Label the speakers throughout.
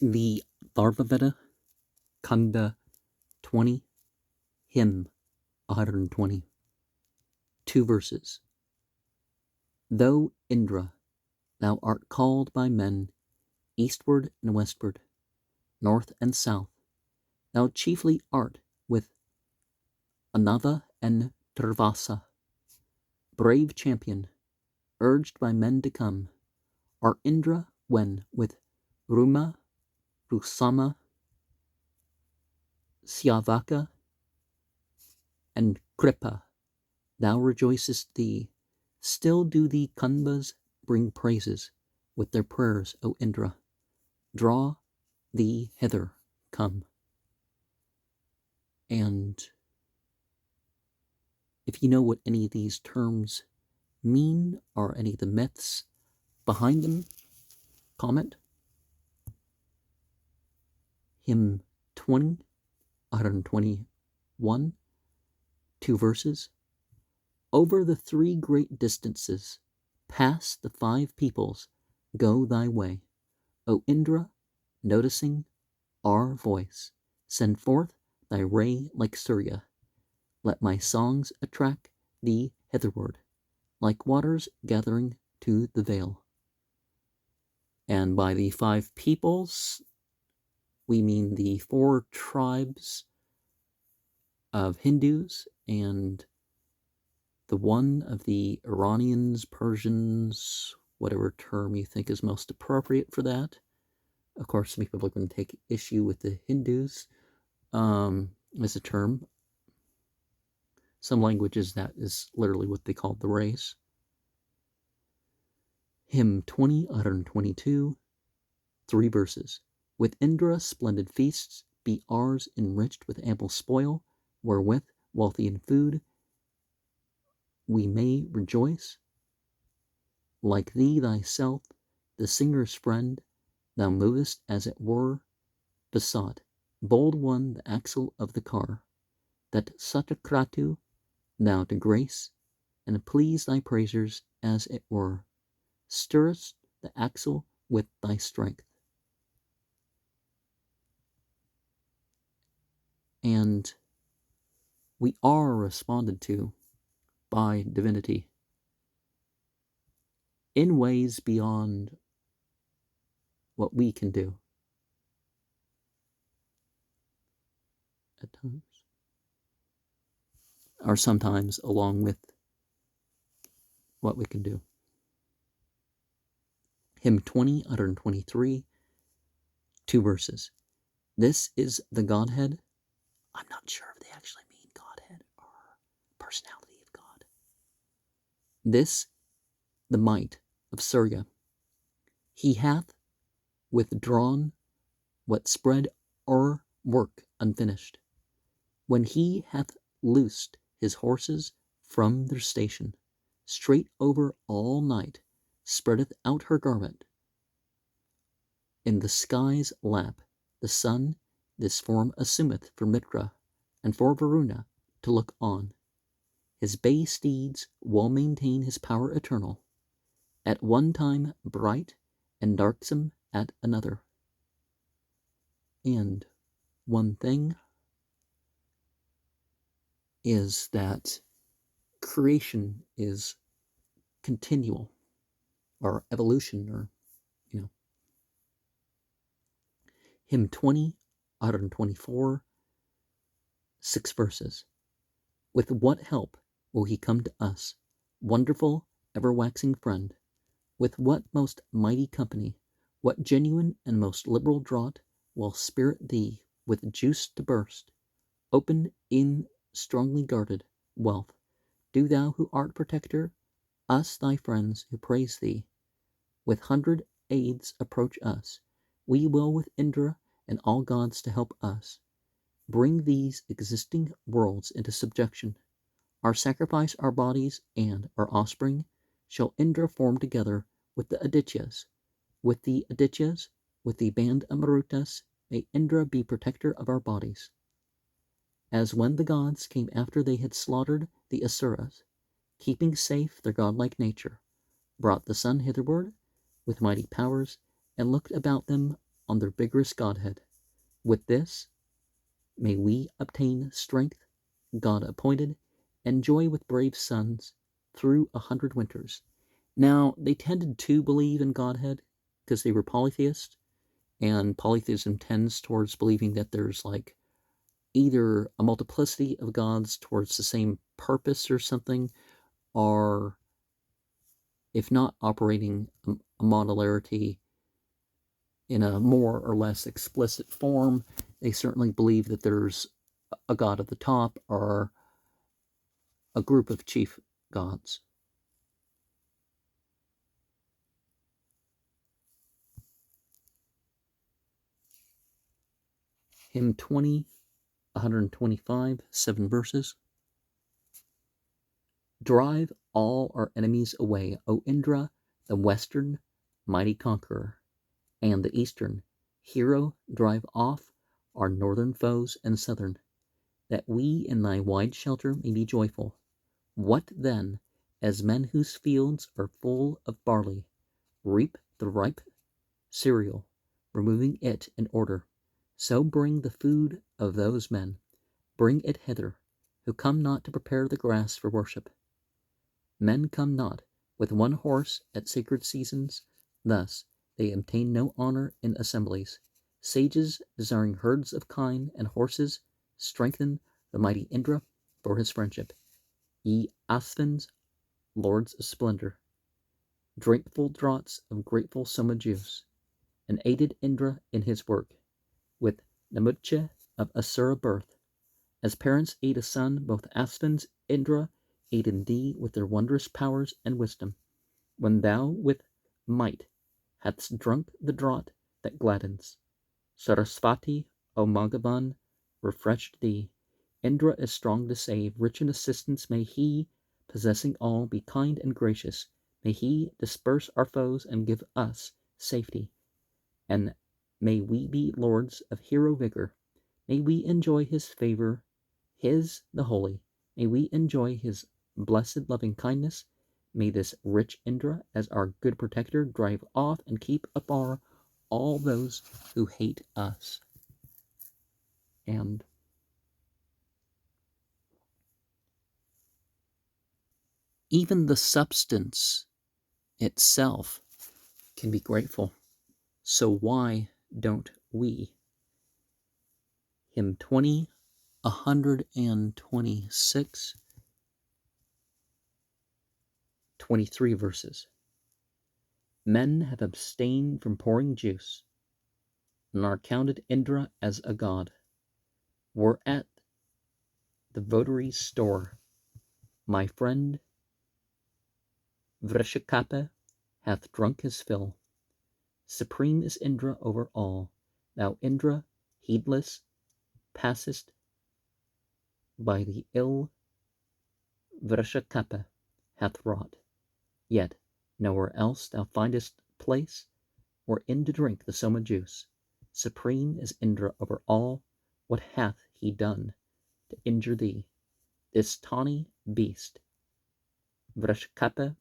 Speaker 1: The Atharvaveda, Kanda 20, hymn 120. 2 verses. Though Indra, thou art called by men eastward and westward, north and south, thou chiefly art with Anava and Turvasa, brave champion, urged by men to come, are Indra when with Ruma, Rusama, Syavaka, and Kripa thou rejoicest thee, still do the Kandvas bring praises with their prayers, O Indra. Draw thee hither, come. And if you know what any of these terms mean or any of the myths behind them, comment. Hymn 20, 121, 2 verses. Over the 3 great distances, past the 5 peoples, go thy way. O Indra, noticing our voice, send forth thy ray like Surya. Let my songs attract thee hitherward, like waters gathering to the vale. And by the 5 peoples, we mean the 4 tribes of Hindus and the one of the Iranians, Persians, whatever term you think is most appropriate for that. Of course, some people are going to take issue with the Hindus as a term. Some languages, that is literally what they call the race. Hymn 20, 122, 3 verses. With Indra splendid feasts be ours enriched with ample spoil, wherewith, wealthy in food, we may rejoice. Like thee thyself, the singer's friend, thou movest as it were besought, bold one the axle of the car, that Satakratu thou to grace, and please thy praisers as it were, stirrest the axle with thy strength. And we are responded to by divinity in ways beyond what we can do at times, or sometimes along with what we can do. Hymn 20, 123, 2 verses. This is the Godhead. I'm not sure if they actually mean Godhead or personality of God. This, the might of Surya. He hath withdrawn what spread o'er work unfinished, when he hath loosed his horses from their station, straight over all night spreadeth out her garment. In the sky's lap the sun this form assumeth for Mitra, and for Varuna to look on. His bay steeds will maintain his power eternal, at one time bright and darksome at another. And one thing is that creation is continual, or evolution, or, Hymn 20, 124, 6 verses. With what help will he come to us, wonderful, ever-waxing friend? With what most mighty company, what genuine and most liberal draught will spirit thee with juice to burst? Open in strongly guarded wealth. Do thou who art protector, us thy friends who praise thee, with 100 aids approach us. We will with Indra and all gods to help us, bring these existing worlds into subjection. Our sacrifice, our bodies, and our offspring shall Indra form together with the Adityas. With the Adityas, with the band of Marutas, may Indra be protector of our bodies. As when the gods came after they had slaughtered the Asuras, keeping safe their godlike nature, brought the sun hitherward with mighty powers, and looked about them on their vigorous godhead. With this, may we obtain strength, God appointed, and joy with brave sons through 100 winters. Now, they tended to believe in Godhead because they were polytheists, and polytheism tends towards believing that there's like either a multiplicity of gods towards the same purpose or something, or if not operating a modularity in a more or less explicit form, they certainly believe that there's a god at the top or a group of chief gods. Hymn 20, 125, 7 verses. Drive all our enemies away, O Indra, the western mighty conqueror, and the eastern hero, drive off our northern foes and southern, that we in thy wide shelter may be joyful. What then, as men whose fields are full of barley reap the ripe cereal, removing it in order, so bring the food of those men, bring it hither, who come not to prepare the grass for worship. Men come not with one horse at sacred seasons, thus they obtain no honor in assemblies. Sages, desiring herds of kine and horses, strengthen the mighty Indra for his friendship. Ye Asthans, lords of splendor, drink full draughts of grateful soma juice, and aided Indra in his work, with Namuche of Asura birth. As parents aid a son, both Asthans, Indra, aid in thee with their wondrous powers and wisdom. When thou with might hadst drunk the draught that gladdens, Sarasvati, O Magavan, refreshed thee. Indra is strong to save, rich in assistance may he, possessing all, be kind and gracious. May he disperse our foes and give us safety. And may we be lords of hero vigor. May we enjoy his favor, his the holy. May we enjoy his blessed loving kindness. May this rich Indra, as our good protector, drive off and keep afar all those who hate us. And even the substance itself can be grateful. So why don't we? Hymn 20, 126, 23 verses. Men have abstained from pouring juice, and are counted Indra as a god. We're at the votary's store. My friend Vrishakapa hath drunk his fill. Supreme is Indra over all. Thou, Indra, heedless, passest by the ill Vrishakapa hath wrought. Yet nowhere else thou findest place wherein to drink the soma juice. Supreme is Indra over all. What hath he done to injure thee, this tawny beast, Vrishakapa,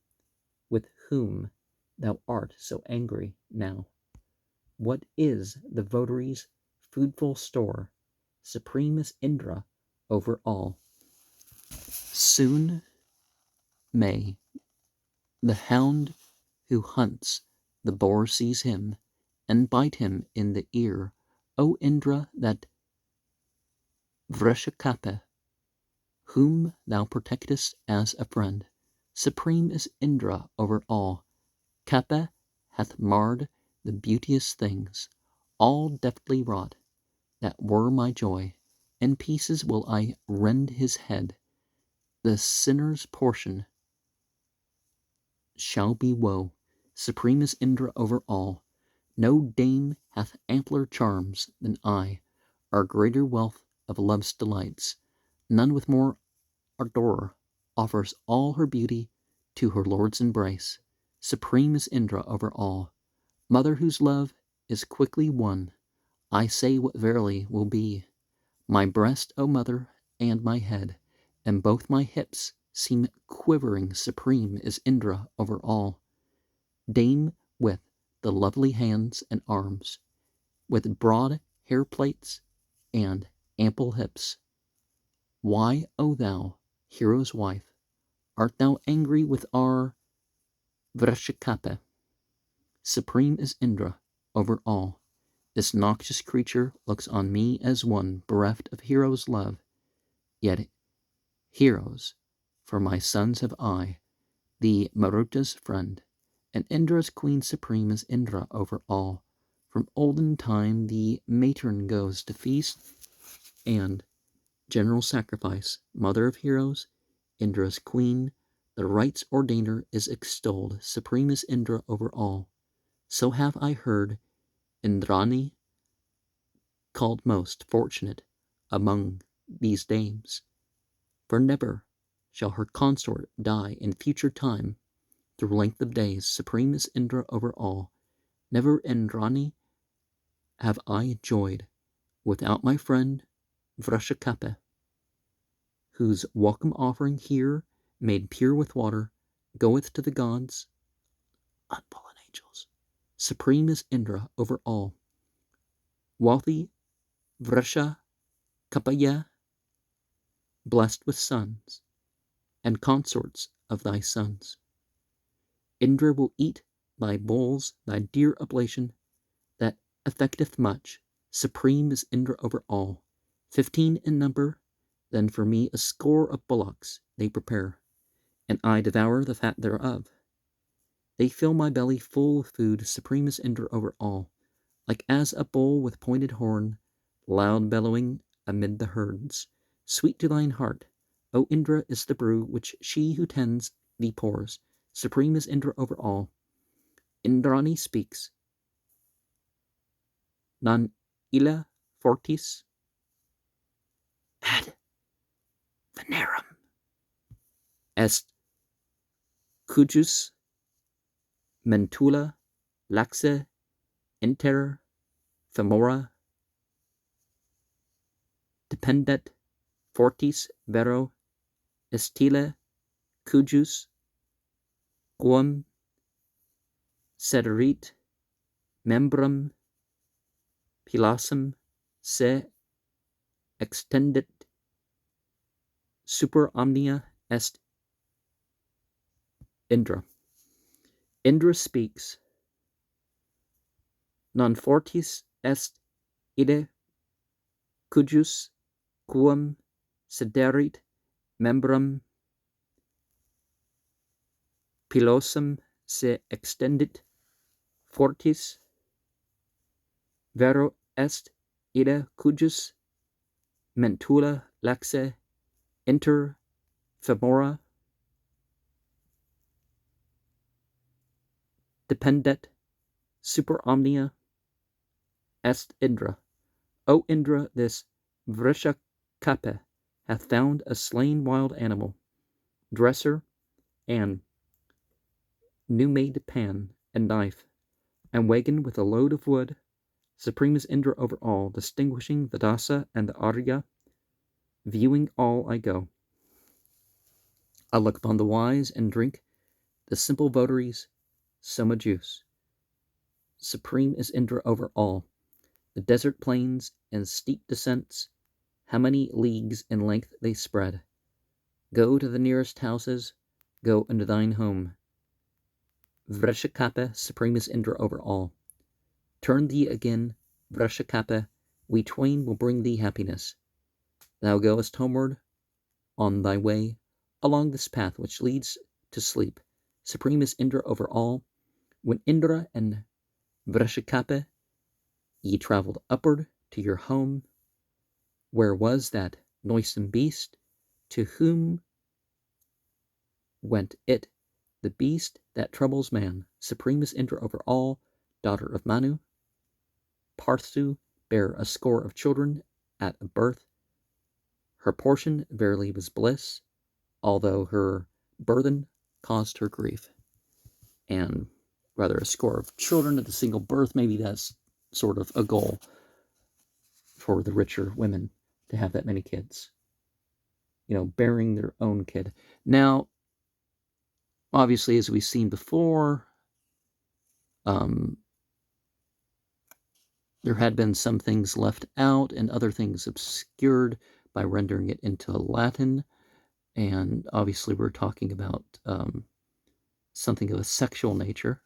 Speaker 1: with whom thou art so angry now? What is the votary's foodful store? Supreme is Indra over all. Soon may the hound who hunts the boar seize him, and bite him in the ear. O Indra, that Vrishakapa, whom thou protectest as a friend. Supreme is Indra over all. Kappa hath marred the beauteous things, all deftly wrought, that were my joy. In pieces will I rend his head. The sinner's portion shall be woe. Supreme is Indra over all. No dame hath ampler charms than I, or greater wealth of love's delights. None with more ardor offers all her beauty to her lord's embrace. Supreme is Indra over all. Mother whose love is quickly won, I say what verily will be. My breast, O mother, and my head, and both my hips seem quivering. Supreme is Indra over all. Dame with the lovely hands and arms, with broad hair plates and ample hips. Why, O thou, hero's wife, art thou angry with our Vrashikape? Supreme is Indra over all. This noxious creature looks on me as one bereft of hero's love, yet heroes, for my sons have I, the Maruta's friend, and Indra's queen supreme is Indra over all. From olden time the matron goes to feast and general sacrifice, mother of heroes, Indra's queen, the rites ordainer is extolled, supreme is Indra over all. So have I heard Indrani called most fortunate among these dames, for never shall her consort die in future time through length of days. Supreme is Indra over all. Never Indrani have I enjoyed without my friend Vrashakape, whose welcome offering here, made pure with water, goeth to the gods, unfallen angels. Supreme is Indra over all. Wealthy Vrashakapaya, blessed with sons, and consorts of thy sons. Indra will eat thy bowls, thy dear oblation, that affecteth much. Supreme is Indra over all. 15 in number, then for me a score of bullocks they prepare, and I devour the fat thereof. They fill my belly full of food. Supreme is Indra over all. Like as a bull with pointed horn, loud bellowing amid the herds. Sweet to thine heart, O Indra, is the brew which she who tends thee pours. Supreme is Indra over all. Indrani speaks. Non illa fortis ad venerum est cujus mentula laxe inter femora dependet fortis vero estile cujus quum sederit membrum pilasum se extendit super omnia est. Indra. Indra speaks. Non fortis est ide cujus quum sederit membrum pilosum se extendit fortis vero est ide cujus mentula laxe inter femora dependet super omnia est. Indra. O Indra, this Vrishakape hath found a slain wild animal, dresser, and new-made pan and knife, and wagon with a load of wood. Supreme is Indra over all, distinguishing the Dasa and the Arya. Viewing all I go. I look upon the wise and drink the simple votaries' soma juice. Supreme is Indra over all. The desert plains and steep descents, how many leagues in length they spread. Go to the nearest houses, go unto thine home. Vrishakape, supreme is Indra over all. Turn thee again, Vrishakape, we twain will bring thee happiness. Thou goest homeward on thy way, along this path which leads to sleep. Supreme is Indra over all. When Indra and Vrishakape, ye travelled upward to your home, where was that noisome beast? To whom went it? The beast that troubles man. Supreme is Indra over all. Daughter of Manu, Parthu bare a score of children at a birth. Her portion verily was bliss, although her burthen caused her grief. And rather a score of children at a single birth, maybe that's sort of a goal for the richer women to have that many kids. Bearing their own kid. Now, obviously, as we've seen before, There had been some things left out and other things obscured by rendering it into Latin. And obviously we're talking about something of a sexual nature.